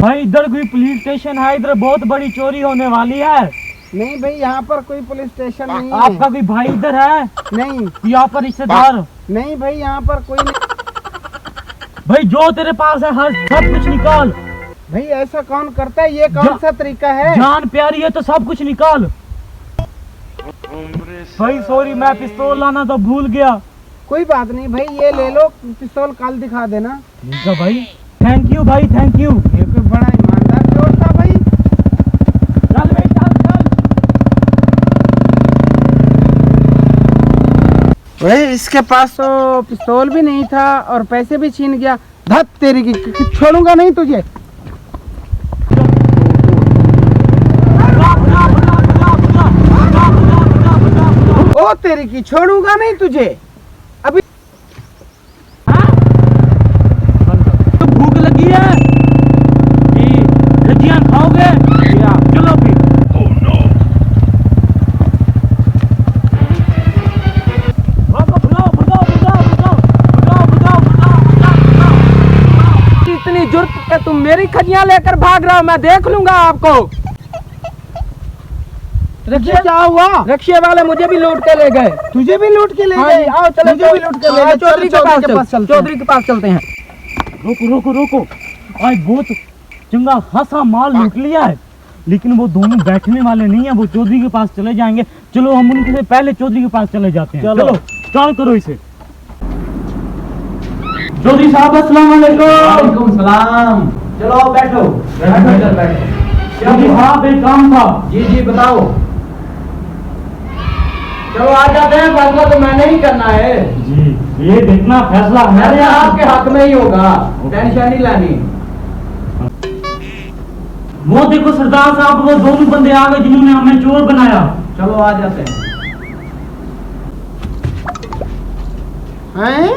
भाई इधर कोई पुलिस स्टेशन है, इधर बहुत बड़ी चोरी होने वाली है। नहीं भाई यहाँ पर कोई पुलिस स्टेशन नहीं है। आपका कोई भाई इधर है? नहीं। यहाँ पर रिश्तेदार? नहीं भाई यहाँ पर कोई नहीं। भाई जो तेरे पास है हर सब कुछ निकाल। भाई ऐसा कौन करता है, ये कौन सा तरीका है? जान प्यारी है तो सब कुछ निकाल। भाई सॉरी, मैं पिस्तौल लाना तो भूल गया। कोई बात नहीं भाई, ये ले लो, पिस्तौल कल दिखा देना। ठीक है भाई, थैंक यू भाई, थैंक यू। ये कोई बड़ा ईमानदार चोर था भाई। चल भाई चल चल। भाई इसके पास तो पिस्तौल भी नहीं था और पैसे भी छीन गया। धत तेरी की छोड़ूंगा नहीं तुझे। ओ तेरी की छोड़ूंगा नहीं तुझे। अभी तो भूख लगी है जी, रजियां खाओगे? चलो फिर। इतनी जुर्त है, तुम मेरी खजियां लेकर भाग रहा हो, मैं देख लूंगा आपको। रजिया क्या हुआ? रक्षे वाले मुझे भी लूट के ले गए। तुझे भी लूट के ले हाँ गए? जी, आओ चलो, मुझे भी लूट के ले गए। चौधरी के पास चलते हैं। चौधरी के पास चलते हैं। रुको रुको रुको, आज बहुत चंगा खासा माल लूट लिया है, लेकिन वो दोनों बैठने वाले नहीं है, वो चौधरी के पास चले जाएंगे। चलो हम उनसे पहले चौधरी के पास चले जाते हैं। चलो स्टार्ट करो इसे। चौधरी साहब अस्सलाम वालेकुम। वालेकुम सलाम। चलो बैठो बैठो बैठो। चौधरी साहब एक काम था। जी जी बताओ। चलो आ जाते हैं, फैसला तो मैंने ही करना है जी, ये देखना फैसला मैंने आपके हक में ही होगा, टेंशन नहीं लेनी। वो देखो सरदार साहब, वो दोनों बंदे आ गए जिन्होंने हमें चोर बनाया। चलो आ जाते हैं। हैं?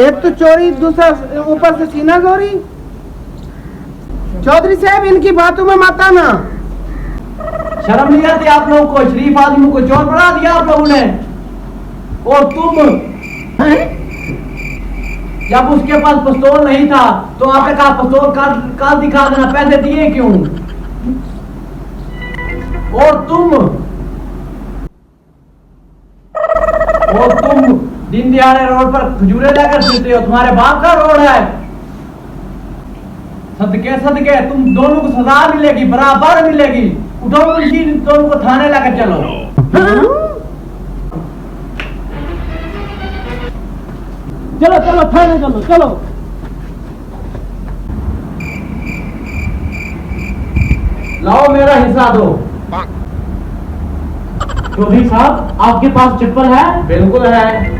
एक तो चोरी, दूसरा ऊपर से सीना गोरी। चौधरी साहब इनकी बातों में मत आना। शर्म नहीं आती आप लोगों को? शरीफ आदमी को चोर बना दिया आप लोगों ने। और तुम जब उसके पास पिस्तौल नहीं था तो आपने कहा पिस्तौल काल दिखा देना, पैसे दिए क्यों? और तुम दिन दिहाड़े रोड पर खजूरे लेकर फिरते हो, तुम्हारे बाप का रोड है। सदके सदके तुम दोनों को सजा मिलेगी, बराबर मिलेगी। उठो मुंशी, दोनों को थाने लेकर चलो। चलो चलो थाने चलो चलो। लाओ मेरा हिस्सा दो। चौधरी साहब आपके पास चप्पल है? बिल्कुल है।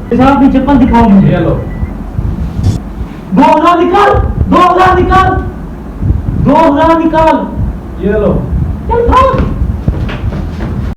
साहब की चप्पल दिखाओ मुझे। ये लो। 2000 निकाल, 2000 निकाल, 2000 निकाल। ये लो। चल भाग।